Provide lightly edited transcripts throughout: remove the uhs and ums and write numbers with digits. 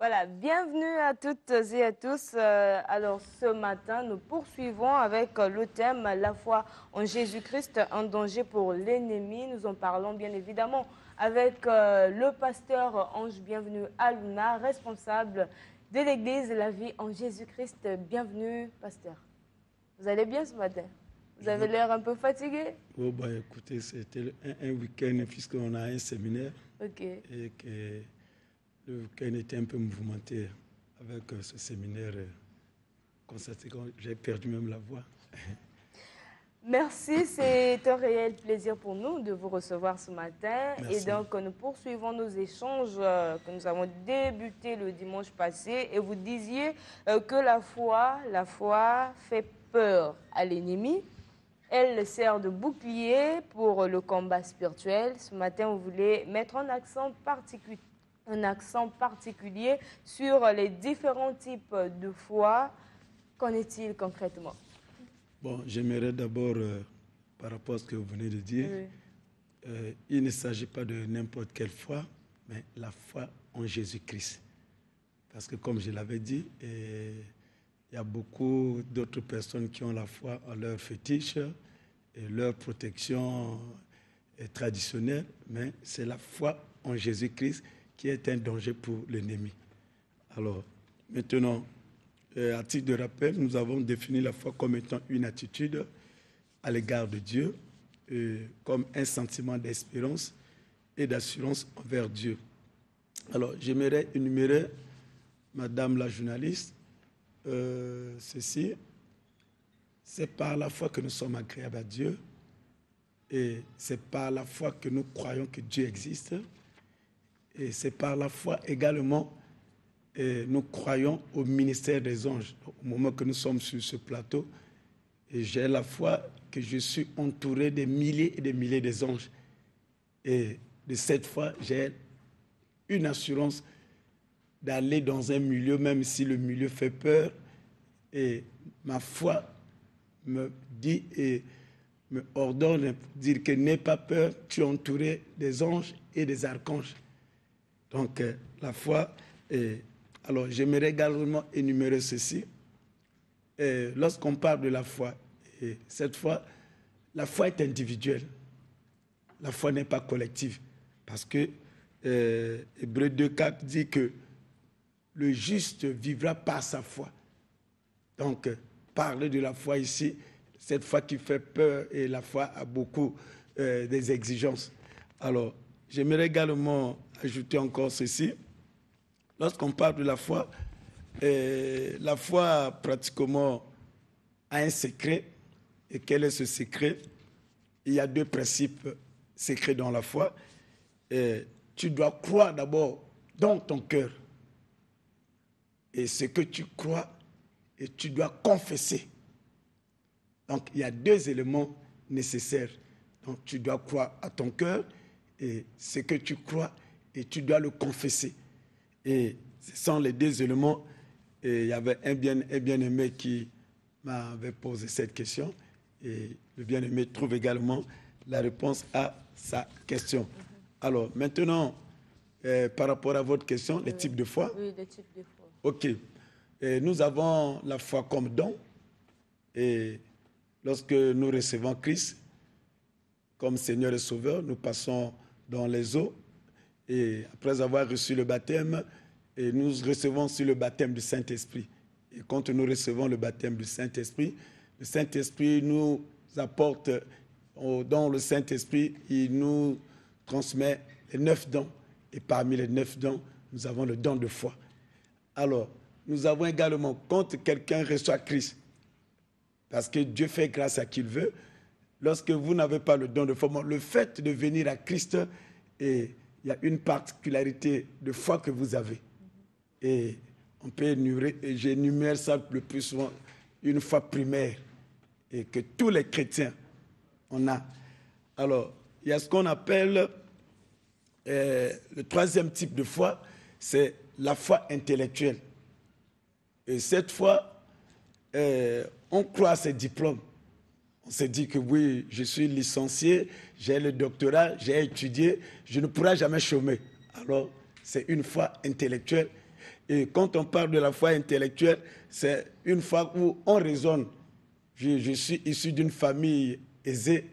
Voilà, bienvenue à toutes et à tous. Alors ce matin, nous poursuivons avec le thème La foi en Jésus-Christ, un danger pour l'ennemi. Nous en parlons bien évidemment avec le pasteur Ange Bienvenue Aluna, responsable de l'église La Vie en Jésus-Christ. Bienvenue, pasteur. Vous allez bien ce matin? Vous avez l'air un peu fatigué? Oh, bah, écoutez, c'était un week-end puisqu'on a un séminaire Ok. et que le week-end était un peu mouvementé avec ce séminaire. Constaté que j'ai perdu même la voix. Merci, c'est un réel plaisir pour nous de vous recevoir ce matin. Merci. Et donc, nous poursuivons nos échanges que nous avons débutés le dimanche passé. Et vous disiez que la foi fait peur à l'ennemi. Elle sert de bouclier pour le combat spirituel. Ce matin, vous voulez mettre un accent particulier sur les différents types de foi. Qu'en est-il concrètement? Bon, j'aimerais d'abord, par rapport à ce que vous venez de dire, il ne s'agit pas de n'importe quelle foi, mais la foi en Jésus-Christ. Parce que comme je l'avais dit, il y a beaucoup d'autres personnes qui ont la foi en leur fétiche et leur protection traditionnelle, mais c'est la foi en Jésus-Christ qui est un danger pour l'ennemi. Alors, maintenant, à titre de rappel, nous avons défini la foi comme étant une attitude à l'égard de Dieu, comme un sentiment d'espérance et d'assurance envers Dieu. Alors, j'aimerais énumérer, Madame la journaliste, ceci. C'est par la foi que nous sommes agréables à Dieu et c'est par la foi que nous croyons que Dieu existe et c'est par la foi également que nous croyons au ministère des anges. Au moment que nous sommes sur ce plateau, et j'ai la foi que je suis entouré de milliers et de milliers d'anges. Et de cette foi, j'ai une assurance d'aller dans un milieu, même si le milieu fait peur. Et ma foi me dit et me ordonne de dire que n'aie pas peur, tu es entouré des anges et des archanges. Donc, la foi est... Alors, j'aimerais également énumérer ceci. Lorsqu'on parle de la foi, et cette fois, la foi est individuelle. La foi n'est pas collective. Parce que Hébreux 2,4 dit que le juste vivra par sa foi. Donc, parler de la foi ici, cette foi qui fait peur et la foi a beaucoup des exigences. Alors, j'aimerais également ajouter encore ceci. Lorsqu'on parle de la foi pratiquement a un secret. Et quel est ce secret? Il y a deux principes secrets dans la foi. Tu dois croire d'abord dans ton cœur. Et ce que tu crois, et tu dois confesser. Donc, il y a deux éléments nécessaires. Donc, tu dois croire à ton cœur, et ce que tu crois, et tu dois le confesser. Et ce sont les deux éléments. Et il y avait un bien-aimé qui m'avait posé cette question. Et le bien-aimé trouve également la réponse à sa question. Alors, maintenant, par rapport à votre question, les types de foi. Oui, les types de foi. OK. Et nous avons la foi comme don. Et lorsque nous recevons Christ comme Seigneur et Sauveur, nous passons dans les eaux. Et après avoir reçu le baptême, et nous recevons aussi le baptême du Saint-Esprit. Et quand nous recevons le baptême du Saint-Esprit, le Saint-Esprit nous apporte, dans le Saint-Esprit, il nous transmet les 9 dons. Et parmi les 9 dons, nous avons le don de foi. Alors, nous avons également, quand quelqu'un reçoit Christ, parce que Dieu fait grâce à qui il veut, lorsque vous n'avez pas le don de foi, le fait de venir à Christ, et il y a une particularité de foi que vous avez. Et on peut énumérer, et j'énumère ça le plus souvent, une foi primaire, et que tous les chrétiens, on a. Alors, il y a ce qu'on appelle le troisième type de foi, c'est la foi intellectuelle. Et cette fois, on croit à ses diplômes. On se dit que oui, je suis licencié, j'ai le doctorat, j'ai étudié, je ne pourrai jamais chômer. Alors, c'est une foi intellectuelle. Et quand on parle de la foi intellectuelle, c'est une foi où on raisonne. Je suis issu d'une famille aisée,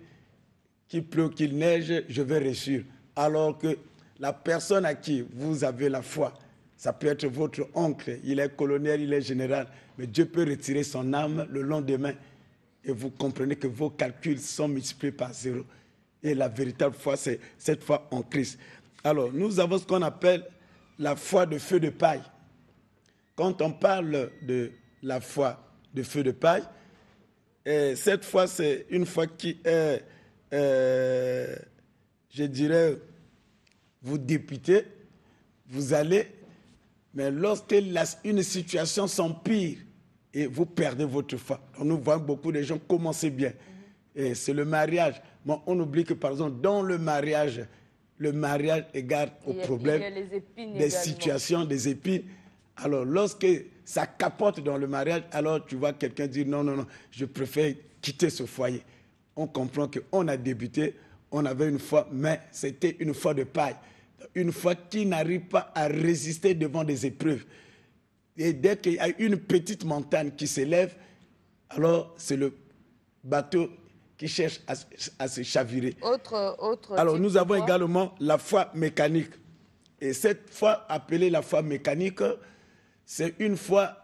qu'il pleut, qu'il neige, je vais réussir. Alors que la personne à qui vous avez la foi, ça peut être votre oncle, il est colonel, il est général, mais Dieu peut retirer son âme le lendemain et vous comprenez que vos calculs sont multipliés par 0. Et la véritable foi, c'est cette foi en Christ. Alors, nous avons ce qu'on appelle la foi de feu de paille. Quand on parle de la foi de feu de paille, cette foi, c'est une foi qui est, je dirais, vous députez, vous allez, mais lorsque une situation s'empire et vous perdez votre foi. On nous voit beaucoup de gens commencer bien. Et c'est le mariage. Mais on oublie que, par exemple, dans le mariage égale au problème, des situations, des épines. Alors, lorsque ça capote dans le mariage, alors tu vois quelqu'un dire non, je préfère quitter ce foyer. On comprend qu'on a débuté, on avait une foi, mais c'était une foi de paille. Une foi qui n'arrive pas à résister devant des épreuves. Et dès qu'il y a une petite montagne qui s'élève, alors c'est le bateau qui cherche à se chavirer. Alors nous avons également la foi mécanique. Et cette foi appelée la foi mécanique, c'est une foi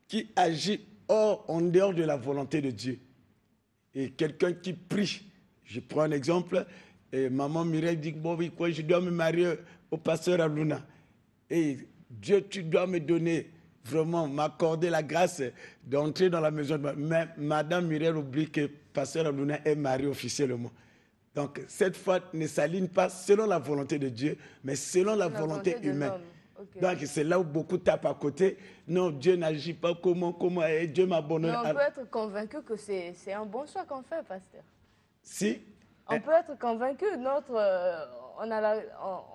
qui agit en dehors de la volonté de Dieu. Et quelqu'un qui prie, je prends un exemple, et maman Mireille dit, bon, oui, quoi, je dois me marier au pasteur Aluna. Et Dieu, tu dois me donner, vraiment, m'accorder la grâce d'entrer dans la maison. Mais madame Mireille oublie que pasteur Aluna est marié officiellement. Donc, cette foi ne s'aligne pas selon la volonté de Dieu, mais selon la volonté humaine. Okay. Donc, c'est là où beaucoup tapent à côté. Non, Dieu n'agit pas comment, et Dieu m'a abandonné. Mais on peut être convaincu que c'est un bon choix qu'on fait, pasteur. Si. On peut être convaincu, en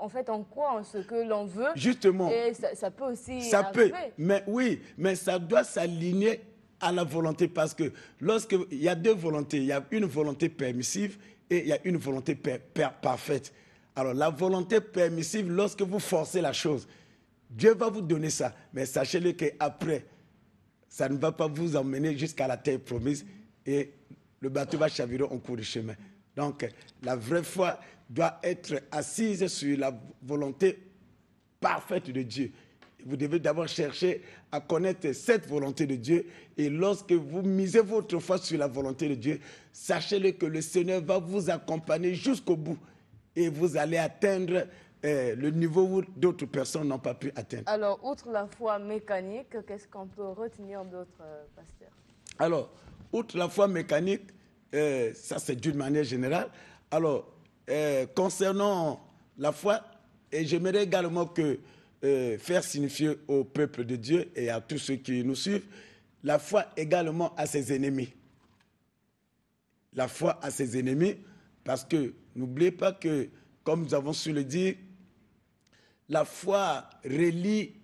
fait, on croit en ce que l'on veut. Justement. Et ça peut aussi ça arriver. Peut, mais oui, mais ça doit s'aligner à la volonté parce que lorsqu'il y a deux volontés, il y a une volonté permissive et il y a une volonté parfaite. Alors, la volonté permissive, lorsque vous forcez la chose, Dieu va vous donner ça. Mais sachez-le qu'après, ça ne va pas vous emmener jusqu'à la terre promise et le bateau va chavirer en cours de chemin. Donc, la vraie foi doit être assise sur la volonté parfaite de Dieu. Vous devez d'abord chercher à connaître cette volonté de Dieu. Et lorsque vous misez votre foi sur la volonté de Dieu, sachez-le que le Seigneur va vous accompagner jusqu'au bout. Et vous allez atteindre le niveau où d'autres personnes n'ont pas pu atteindre. Alors, outre la foi mécanique, qu'est-ce qu'on peut retenir d'autre, pasteur? Alors, outre la foi mécanique, ça c'est d'une manière générale. Alors, concernant la foi, et j'aimerais également faire signifier au peuple de Dieu et à tous ceux qui nous suivent, la foi également à ses ennemis. La foi à ses ennemis, parce que n'oubliez pas que, comme nous avons su le dire, la foi relie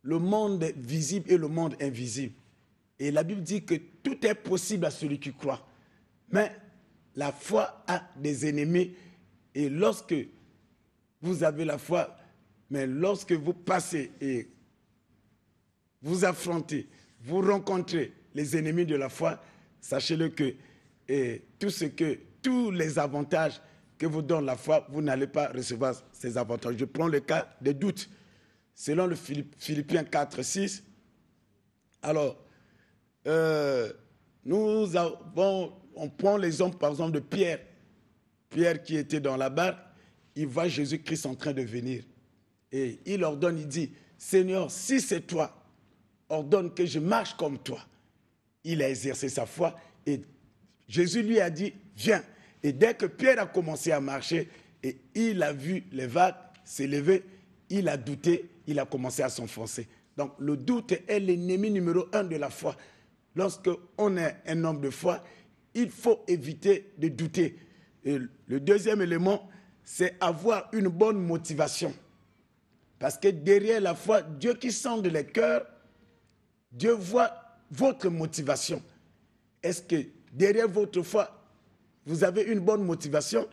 le monde visible et le monde invisible. Et la Bible dit que tout est possible à celui qui croit. Mais la foi a des ennemis. Et lorsque vous avez la foi, mais lorsque vous passez et vous affrontez, vous rencontrez les ennemis de la foi, sachez-le que tous les avantages que vous donne la foi, vous n'allez pas recevoir ces avantages. Je prends le cas des doutes. Selon le Philippiens 4, 6, alors, on prend l'exemple, par exemple, de Pierre. Pierre qui était dans la barque, il voit Jésus-Christ en train de venir. Et il ordonne, il dit, Seigneur, si c'est toi, ordonne que je marche comme toi. Il a exercé sa foi et Jésus lui a dit, viens. Et dès que Pierre a commencé à marcher et il a vu les vagues s'élever, il a douté, il a commencé à s'enfoncer. Donc le doute est l'ennemi numéro 1 de la foi. Lorsqu'on est un homme de foi, il faut éviter de douter. Et le deuxième élément, c'est avoir une bonne motivation. Parce que derrière la foi, Dieu qui sonde les cœurs, Dieu voit votre motivation. Est-ce que derrière votre foi, vous avez une bonne motivation?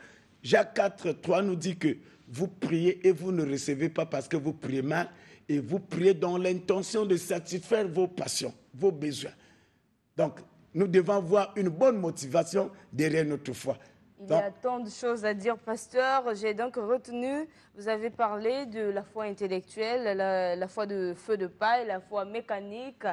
Jacques 4, 3 nous dit que vous priez et vous ne recevez pas parce que vous priez mal, et vous priez dans l'intention de satisfaire vos passions, vos besoins. Donc, nous devons avoir une bonne motivation derrière notre foi. Il y a tant de choses à dire, pasteur. J'ai donc retenu, vous avez parlé de la foi intellectuelle, la foi de feu de paille, la foi mécanique.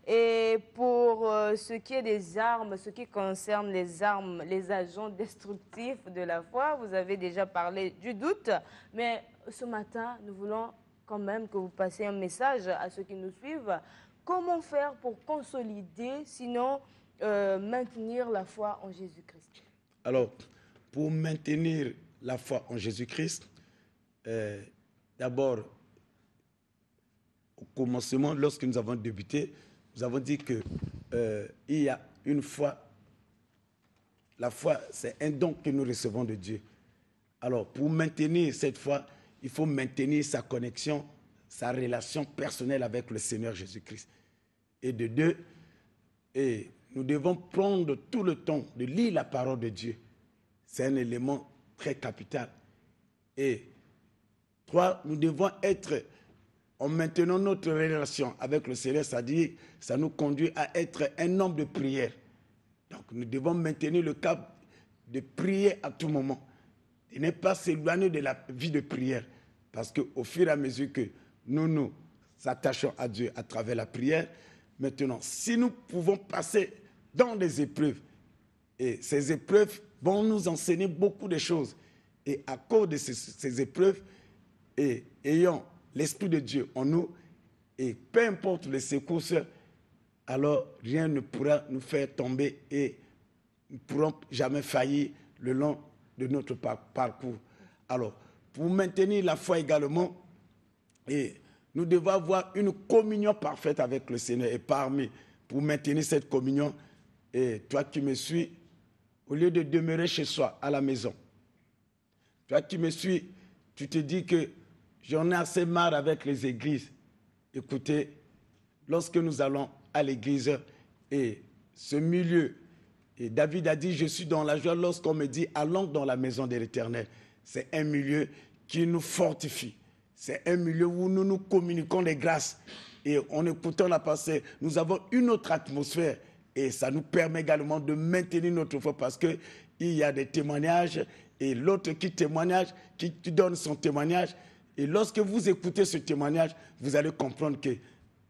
Et pour ce qui est des armes, ce qui concerne les armes, les agents destructifs de la foi, vous avez déjà parlé du doute. Mais ce matin, nous voulons quand même que vous passiez un message à ceux qui nous suivent. Comment faire pour consolider, sinon maintenir la foi en Jésus-Christ? Alors, pour maintenir la foi en Jésus-Christ, d'abord, au commencement, lorsque nous avons débuté, nous avons dit qu'il y a une foi. La foi, c'est un don que nous recevons de Dieu. Alors, pour maintenir cette foi, il faut maintenir sa connexion, sa relation personnelle avec le Seigneur Jésus-Christ. Et de deux, nous devons prendre tout le temps de lire la parole de Dieu. C'est un élément très capital. Et trois, nous devons être, en maintenant notre relation avec le Seigneur, c'est-à-dire, ça nous conduit à être un homme de prière. Donc, nous devons maintenir le cap de prier à tout moment. Et ne pas s'éloigner de la vie de prière. Parce qu'au fur et à mesure que nous nous attachons à Dieu à travers la prière, maintenant, si nous pouvons passer dans des épreuves, et ces épreuves vont nous enseigner beaucoup de choses. Et à cause de ces épreuves, et ayant l'Esprit de Dieu en nous, et peu importe les secousses, alors rien ne pourra nous faire tomber et nous ne pourrons jamais faillir le long de notre parcours. Alors, pour maintenir la foi également, et nous devons avoir une communion parfaite avec le Seigneur. Et pour maintenir cette communion, et toi qui me suis, au lieu de demeurer chez soi, à la maison, toi qui me suis, tu te dis que j'en ai assez marre avec les églises. Écoutez, lorsque nous allons à l'église et ce milieu, et David a dit, je suis dans la joie lorsqu'on me dit, allons dans la maison de l'Éternel. C'est un milieu qui nous fortifie. C'est un milieu où nous nous communiquons les grâces. Et en écoutant la pensée, nous avons une autre atmosphère. Et ça nous permet également de maintenir notre foi parce qu'il y a des témoignages et l'autre qui donne son témoignage. Et lorsque vous écoutez ce témoignage, vous allez comprendre que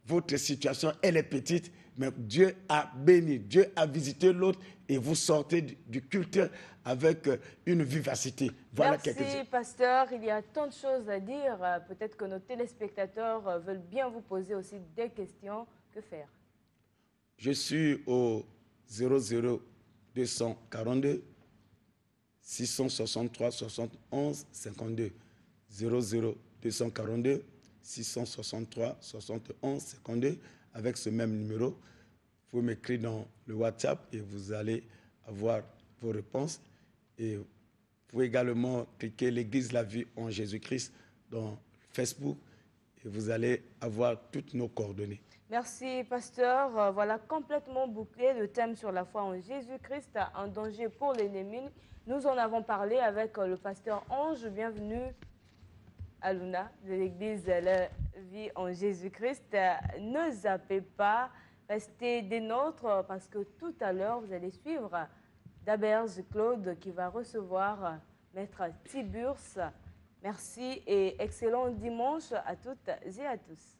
votre situation, elle est petite, mais Dieu a béni, Dieu a visité l'autre et vous sortez du culte avec une vivacité. Voilà. Merci, pasteur. Il y a tant de choses à dire. Peut-être que nos téléspectateurs veulent bien vous poser aussi des questions. Que faire? Je suis au 00242 663 71 52. 00242 663 71 52. Avec ce même numéro, vous pouvez m'écrire dans le WhatsApp et vous allez avoir vos réponses. Et vous pouvez également cliquer l'Église La Vie en Jésus-Christ dans Facebook et vous allez avoir toutes nos coordonnées. Merci, pasteur. Voilà complètement bouclé le thème sur la foi en Jésus-Christ, un danger pour l'ennemi. Nous en avons parlé avec le pasteur Ange. Bienvenue à Luna de l'Église La Vie en Jésus-Christ. Ne zappez pas, restez des nôtres parce que tout à l'heure, vous allez suivre Daberge Claude qui va recevoir Maître Tiburce. Merci et excellent dimanche à toutes et à tous.